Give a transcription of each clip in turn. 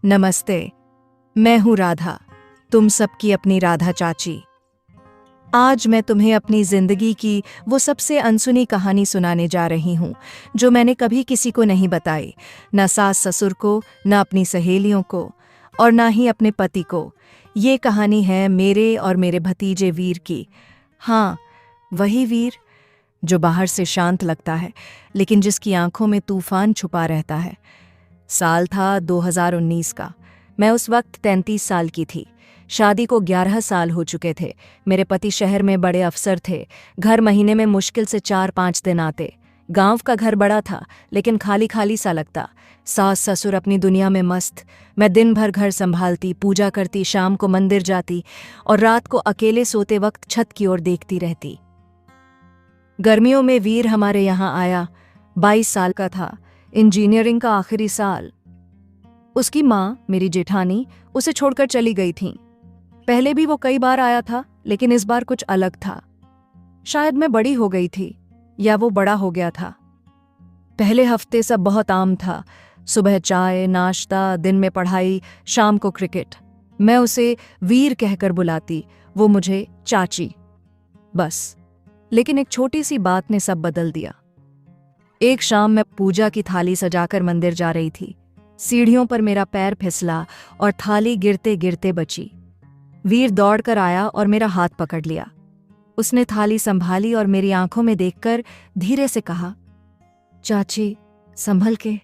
नमस्ते। मैं हूँ राधा, तुम सबकी अपनी राधा चाची। आज मैं तुम्हें अपनी जिंदगी की वो सबसे अनसुनी कहानी सुनाने जा रही हूँ जो मैंने कभी किसी को नहीं बताई, न सास ससुर को, न अपनी सहेलियों को और ना ही अपने पति को। ये कहानी है मेरे और मेरे भतीजे वीर की। हाँ, वही वीर जो बाहर से शांत लगता है लेकिन जिसकी आंखों में तूफान छुपा रहता है। साल था 2019 का। मैं उस वक्त 33 साल की थी। शादी को 11 साल हो चुके थे। मेरे पति शहर में बड़े अफसर थे। घर महीने में मुश्किल से 4-5 दिन आते। गांव का घर बड़ा था लेकिन खाली खाली सा लगता। सास ससुर अपनी दुनिया में मस्त। मैं दिन भर घर संभालती, पूजा करती, शाम को मंदिर जाती और रात को अकेले सोते वक्त छत की ओर देखती रहती। गर्मियों में वीर हमारे यहाँ आया। 22 साल का था, इंजीनियरिंग का आखिरी साल। उसकी माँ, मेरी जेठानी, उसे छोड़कर चली गई थीं। पहले भी वो कई बार आया था लेकिन इस बार कुछ अलग था। शायद मैं बड़ी हो गई थी या वो बड़ा हो गया था। पहले हफ्ते सब बहुत आम था। सुबह चाय नाश्ता, दिन में पढ़ाई, शाम को क्रिकेट। मैं उसे वीर कहकर बुलाती, वो मुझे चाची, बस। लेकिन एक छोटी सी बात ने सब बदल दिया। एक शाम मैं पूजा की थाली सजाकर मंदिर जा रही थी। सीढ़ियों पर मेरा पैर फिसला और थाली गिरते गिरते बची। वीर दौड़कर आया और मेरा हाथ पकड़ लिया। उसने थाली संभाली और मेरी आंखों में देखकर धीरे से कहा, चाची, संभल के।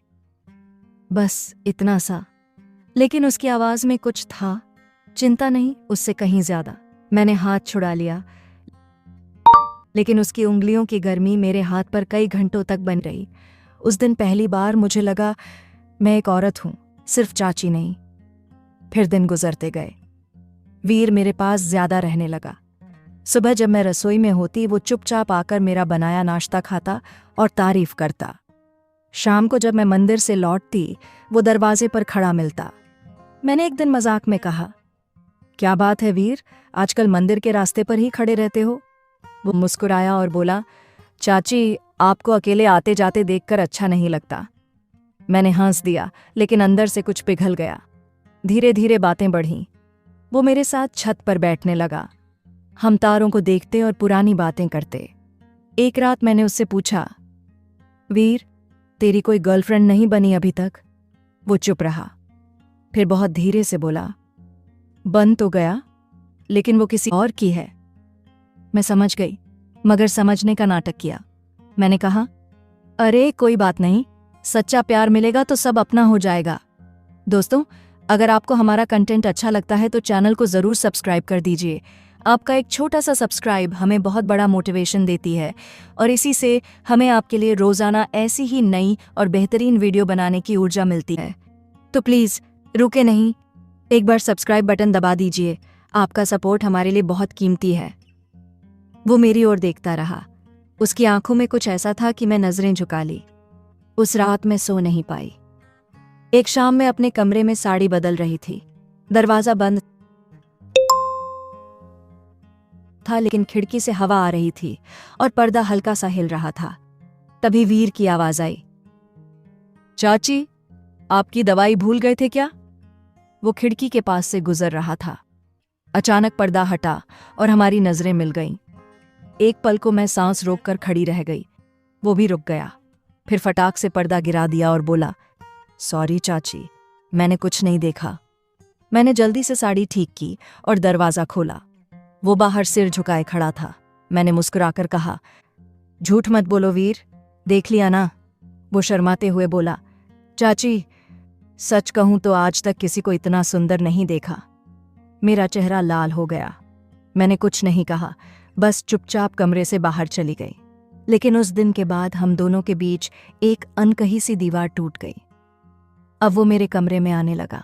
बस इतना सा। लेकिन उसकी आवाज में कुछ था, चिंता नहीं, उससे कहीं ज्यादा। मैंने हाथ छुड़ा लिया लेकिन उसकी उंगलियों की गर्मी मेरे हाथ पर कई घंटों तक बन रही। उस दिन पहली बार मुझे लगा मैं एक औरत हूं, सिर्फ चाची नहीं। फिर दिन गुजरते गए। वीर मेरे पास ज्यादा रहने लगा। सुबह जब मैं रसोई में होती वो चुपचाप आकर मेरा बनाया नाश्ता खाता और तारीफ करता। शाम को जब मैं मंदिर से लौटती वो दरवाजे पर खड़ा मिलता। मैंने एक दिन मजाक में कहा, क्या बात है वीर, आजकल मंदिर के रास्ते पर ही खड़े रहते हो? वो मुस्कुराया और बोला, चाची, आपको अकेले आते जाते देखकर अच्छा नहीं लगता। मैंने हंस दिया लेकिन अंदर से कुछ पिघल गया। धीरे धीरे बातें बढ़ीं। वो मेरे साथ छत पर बैठने लगा। हम तारों को देखते और पुरानी बातें करते। एक रात मैंने उससे पूछा, वीर, तेरी कोई गर्लफ्रेंड नहीं बनी अभी तक? वो चुप रहा। फिर बहुत धीरे से बोला, बन तो गया लेकिन वो किसी और की है। मैं समझ गई मगर समझने का नाटक किया। मैंने कहा, अरे कोई बात नहीं, सच्चा प्यार मिलेगा तो सब अपना हो जाएगा। दोस्तों, अगर आपको हमारा कंटेंट अच्छा लगता है तो चैनल को जरूर सब्सक्राइब कर दीजिए। आपका एक छोटा सा सब्सक्राइब हमें बहुत बड़ा मोटिवेशन देती है और इसी से हमें आपके लिए रोजाना ऐसी ही नई और बेहतरीन वीडियो बनाने की ऊर्जा मिलती है। तो प्लीज रुके नहीं, एक बार सब्सक्राइब बटन दबा दीजिए। आपका सपोर्ट हमारे लिए बहुत कीमती है। वो मेरी ओर देखता रहा। उसकी आंखों में कुछ ऐसा था कि मैं नजरें झुका ली। उस रात मैं सो नहीं पाई। एक शाम में अपने कमरे में साड़ी बदल रही थी। दरवाजा बंद था लेकिन खिड़की से हवा आ रही थी और पर्दा हल्का सा हिल रहा था। तभी वीर की आवाज आई, चाची, आपकी दवाई भूल गए थे क्या? वो खिड़की के पास से गुजर रहा था। अचानक पर्दा हटा और हमारी नजरें मिल गईं। एक पल को मैं सांस रोककर खड़ी रह गई। वो भी रुक गया। फिर फटाक से पर्दा गिरा दिया और बोला, सॉरी चाची, मैंने कुछ नहीं देखा। मैंने जल्दी से साड़ी ठीक की और दरवाजा खोला। वो बाहर सिर झुकाए खड़ा था। मैंने मुस्कुराकर कहा, झूठ मत बोलो वीर, देख लिया ना? वो शर्माते हुए बोला, चाची, सच कहूं तो आज तक किसी को इतना सुंदर नहीं देखा। मेरा चेहरा लाल हो गया। मैंने कुछ नहीं कहा, बस चुपचाप कमरे से बाहर चली गई। लेकिन उस दिन के बाद हम दोनों के बीच एक अनकही सी दीवार टूट गई। अब वो मेरे कमरे में आने लगा,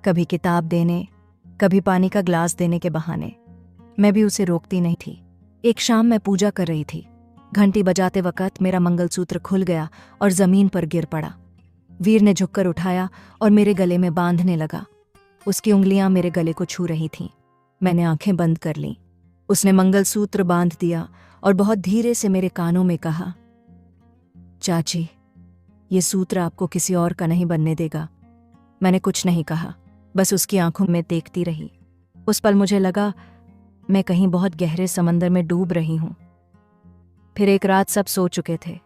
कभी किताब देने, कभी पानी का ग्लास देने के बहाने। मैं भी उसे रोकती नहीं थी। एक शाम मैं पूजा कर रही थी। घंटी बजाते वक्त मेरा मंगलसूत्र खुल गया और जमीन पर गिर पड़ा। वीर ने झुककर उठाया और मेरे गले में बांधने लगा। उसकी उंगलियां मेरे गले को छू रही थीं। मैंने आंखें बंद कर लीं। उसने मंगलसूत्र बांध दिया और बहुत धीरे से मेरे कानों में कहा, चाची, ये सूत्र आपको किसी और का नहीं बनने देगा। मैंने कुछ नहीं कहा, बस उसकी आंखों में देखती रही। उस पल मुझे लगा मैं कहीं बहुत गहरे समंदर में डूब रही हूं। फिर एक रात सब सो चुके थे,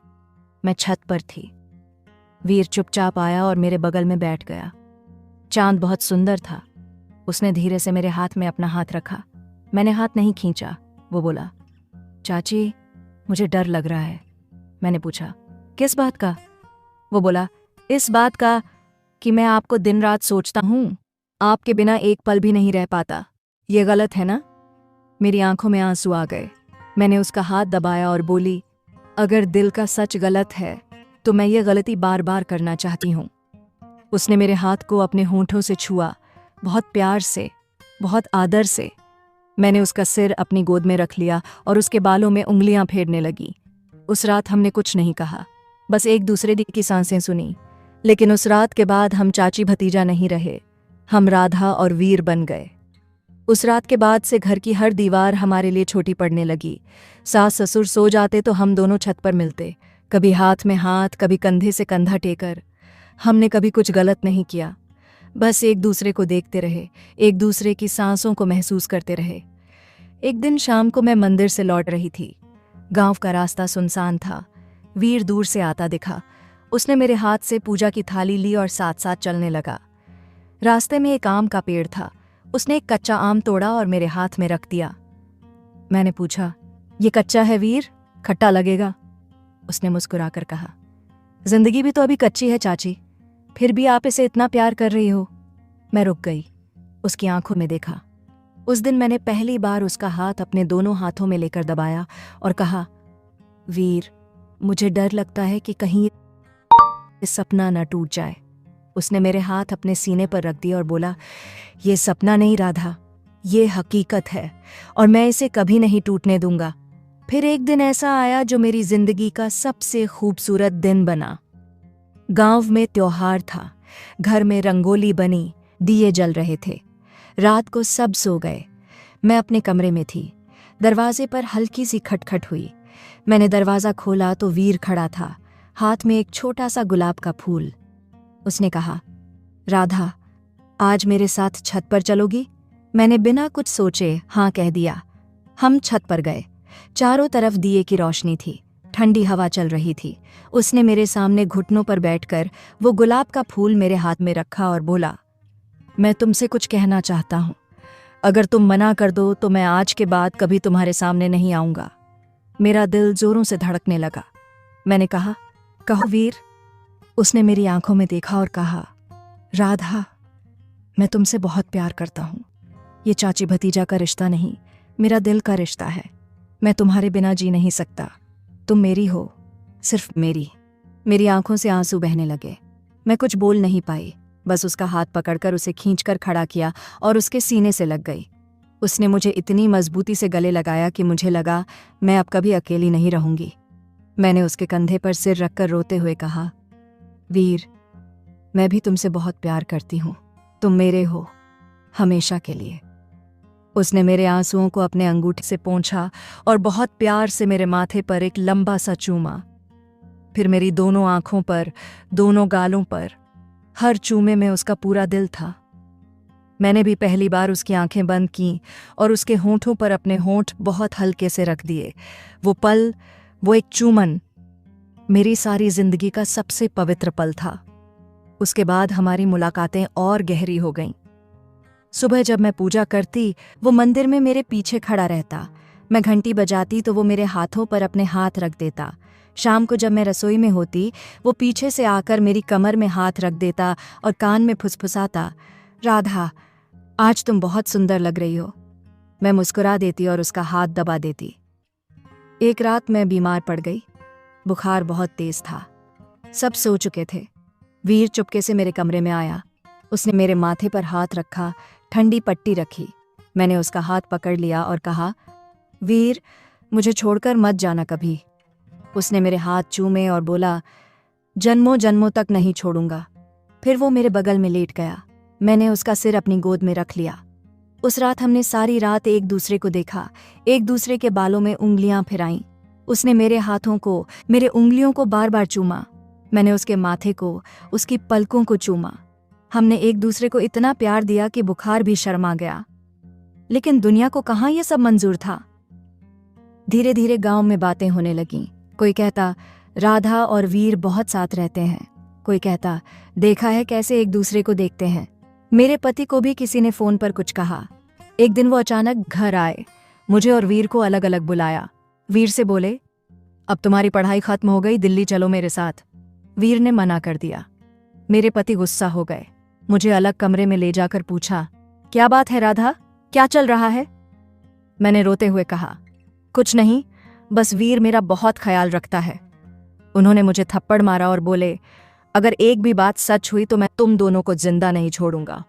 मैं छत पर थी। वीर चुपचाप आया और मेरे बगल में बैठ गया। चांद बहुत सुंदर था। उसने धीरे से मेरे हाथ में अपना हाथ रखा। मैंने हाथ नहीं खींचा। वो बोला, चाची मुझे डर लग रहा है। मैंने पूछा, किस बात का? वो बोला, इस बात का कि मैं आपको दिन रात सोचता हूं, आपके बिना एक पल भी नहीं रह पाता। ये गलत है ना? मेरी आंखों में आंसू आ गए। मैंने उसका हाथ दबाया और बोली, अगर दिल का सच गलत है तो मैं ये गलती बार बार करना चाहती हूँ। उसने मेरे हाथ को अपने होंठों से छुआ, बहुत प्यार से, बहुत आदर से। मैंने उसका सिर अपनी गोद में रख लिया और उसके बालों में उंगलियां फेरने लगी। उस रात हमने कुछ नहीं कहा, बस एक दूसरे की सांसें सुनी। लेकिन उस रात के बाद हम चाची भतीजा नहीं रहे, हम राधा और वीर बन गए। उस रात के बाद से घर की हर दीवार हमारे लिए छोटी पड़ने लगी। सास ससुर सो जाते तो हम दोनों छत पर मिलते, कभी हाथ में हाथ, कभी कंधे से कंधा टेकर। हमने कभी कुछ गलत नहीं किया, बस एक दूसरे को देखते रहे, एक दूसरे की सांसों को महसूस करते रहे। एक दिन शाम को मैं मंदिर से लौट रही थी। गांव का रास्ता सुनसान था। वीर दूर से आता दिखा। उसने मेरे हाथ से पूजा की थाली ली और साथ साथ चलने लगा। रास्ते में एक आम का पेड़ था। उसने एक कच्चा आम तोड़ा और मेरे हाथ में रख दिया। मैंने पूछा, ये कच्चा है वीर, खट्टा लगेगा? उसने मुस्कुराकर कहा, जिंदगी भी तो अभी कच्ची है चाची, फिर भी आप इसे इतना प्यार कर रही हो। मैं रुक गई, उसकी आंखों में देखा। उस दिन मैंने पहली बार उसका हाथ अपने दोनों हाथों में लेकर दबाया और कहा, वीर मुझे डर लगता है कि कहीं ये सपना न टूट जाए। उसने मेरे हाथ अपने सीने पर रख दिया और बोला, ये सपना नहीं राधा, ये हकीकत है और मैं इसे कभी नहीं टूटने दूंगा। फिर एक दिन ऐसा आया जो मेरी जिंदगी का सबसे खूबसूरत दिन बना। गांव में त्योहार था। घर में रंगोली बनी, दिए जल रहे थे। रात को सब सो गए। मैं अपने कमरे में थी। दरवाजे पर हल्की सी खटखट हुई। मैंने दरवाज़ा खोला तो वीर खड़ा था, हाथ में एक छोटा सा गुलाब का फूल। उसने कहा, राधा आज मेरे साथ छत पर चलोगी? मैंने बिना कुछ सोचे हाँ कह दिया। हम छत पर गए। चारों तरफ दिए की रोशनी थी, ठंडी हवा चल रही थी। उसने मेरे सामने घुटनों पर बैठकर वो गुलाब का फूल मेरे हाथ में रखा और बोला, मैं तुमसे कुछ कहना चाहता हूँ। अगर तुम मना कर दो तो मैं आज के बाद कभी तुम्हारे सामने नहीं आऊँगा। मेरा दिल जोरों से धड़कने लगा। मैंने कहा, कहो वीर। उसने मेरी आंखों में देखा और कहा, राधा मैं तुमसे बहुत प्यार करता हूँ। ये चाची भतीजा का रिश्ता नहीं, मेरा दिल का रिश्ता है। मैं तुम्हारे बिना जी नहीं सकता। तुम मेरी हो, सिर्फ मेरी। मेरी आंखों से आंसू बहने लगे। मैं कुछ बोल नहीं पाई, बस उसका हाथ पकड़कर उसे खींचकर खड़ा किया और उसके सीने से लग गई। उसने मुझे इतनी मजबूती से गले लगाया कि मुझे लगा मैं अब कभी अकेली नहीं रहूंगी। मैंने उसके कंधे पर सिर रखकर रोते हुए कहा, वीर मैं भी तुमसे बहुत प्यार करती हूँ। तुम मेरे हो, हमेशा के लिए। उसने मेरे आंसुओं को अपने अंगूठे से पोंछा और बहुत प्यार से मेरे माथे पर एक लंबा सा चूमा। फिर मेरी दोनों आंखों पर, दोनों गालों पर। हर चूमे में उसका पूरा दिल था। मैंने भी पहली बार उसकी आंखें बंद की और उसके होंठों पर अपने होंठ बहुत हल्के से रख दिए। वो पल, वो एक चूमन, मेरी सारी जिंदगी का सबसे पवित्र पल था। उसके बाद हमारी मुलाकातें और गहरी हो गईं। सुबह जब मैं पूजा करती, वो मंदिर में मेरे पीछे खड़ा रहता। मैं घंटी बजाती तो वो मेरे हाथों पर अपने हाथ रख देता। शाम को जब मैं रसोई में होती, वो पीछे से आकर मेरी कमर में हाथ रख देता और कान में फुसफुसाता, राधा आज तुम बहुत सुंदर लग रही हो। मैं मुस्कुरा देती और उसका हाथ दबा देती। एक रात मैं बीमार पड़ गई। बुखार बहुत तेज था। सब सो चुके थे। वीर चुपके से मेरे कमरे में आया। उसने मेरे माथे पर हाथ रखा, ठंडी पट्टी रखी। मैंने उसका हाथ पकड़ लिया और कहा, वीर मुझे छोड़कर मत जाना कभी। उसने मेरे हाथ चूमे और बोला, जन्मों जन्मों तक नहीं छोड़ूंगा। फिर वो मेरे बगल में लेट गया। मैंने उसका सिर अपनी गोद में रख लिया। उस रात हमने सारी रात एक दूसरे को देखा, एक दूसरे के बालों में उंगलियां फिराईं। उसने मेरे हाथों को, मेरे उंगलियों को बार बार चूमा। मैंने उसके माथे को, उसकी पलकों को चूमा। हमने एक दूसरे को इतना प्यार दिया कि बुखार भी शर्मा गया। लेकिन दुनिया को कहाँ ये सब मंजूर था। धीरे धीरे गांव में बातें होने लगीं। कोई कहता राधा और वीर बहुत साथ रहते हैं, कोई कहता देखा है कैसे एक दूसरे को देखते हैं। मेरे पति को भी किसी ने फोन पर कुछ कहा। एक दिन वो अचानक घर आए, मुझे और वीर को अलग अलग बुलाया। वीर से बोले, अब तुम्हारी पढ़ाई खत्म हो गई, दिल्ली चलो मेरे साथ। वीर ने मना कर दिया। मेरे पति गुस्सा हो गए, मुझे अलग कमरे में ले जाकर पूछा, क्या बात है राधा, क्या चल रहा है? मैंने रोते हुए कहा, कुछ नहीं, बस वीर मेरा बहुत ख्याल रखता है। उन्होंने मुझे थप्पड़ मारा और बोले, अगर एक भी बात सच हुई तो मैं तुम दोनों को जिंदा नहीं छोड़ूंगा।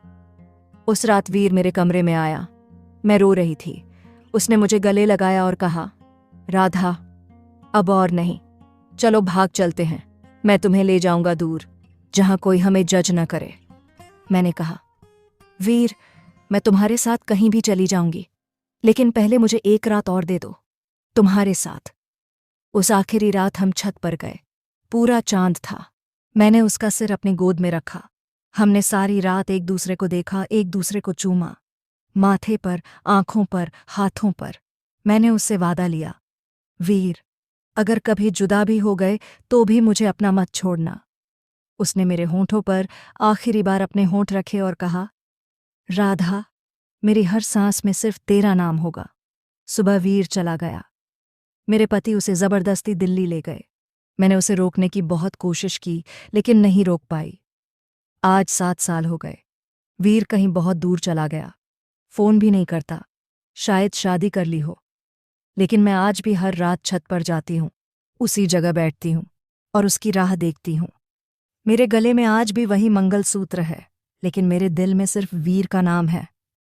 उस रात वीर मेरे कमरे में आया। मैं रो रही थी। उसने मुझे गले लगाया और कहा, राधा अब और नहीं, चलो भाग चलते हैं, मैं तुम्हें ले जाऊंगा दूर, जहां कोई हमें जज न करे। मैंने कहा, वीर मैं तुम्हारे साथ कहीं भी चली जाऊंगी, लेकिन पहले मुझे एक रात और दे दो तुम्हारे साथ। उस आखिरी रात हम छत पर गए। पूरा चांद था। मैंने उसका सिर अपनी गोद में रखा। हमने सारी रात एक दूसरे को देखा, एक दूसरे को चूमा, माथे पर, आंखों पर, हाथों पर। मैंने उससे वादा लिया, वीर अगर कभी जुदा भी हो गए तो भी मुझे अपना मत छोड़ना। उसने मेरे होंठों पर आखिरी बार अपने होंठ रखे और कहा, राधा मेरी हर सांस में सिर्फ तेरा नाम होगा। सुबह वीर चला गया। मेरे पति उसे जबरदस्ती दिल्ली ले गए। मैंने उसे रोकने की बहुत कोशिश की, लेकिन नहीं रोक पाई। आज 7 साल हो गए। वीर कहीं बहुत दूर चला गया, फोन भी नहीं करता, शायद शादी कर ली हो। लेकिन मैं आज भी हर रात छत पर जाती हूँ, उसी जगह बैठती हूँ और उसकी राह देखती हूँ। मेरे गले में आज भी वही मंगलसूत्र है, लेकिन मेरे दिल में सिर्फ वीर का नाम है।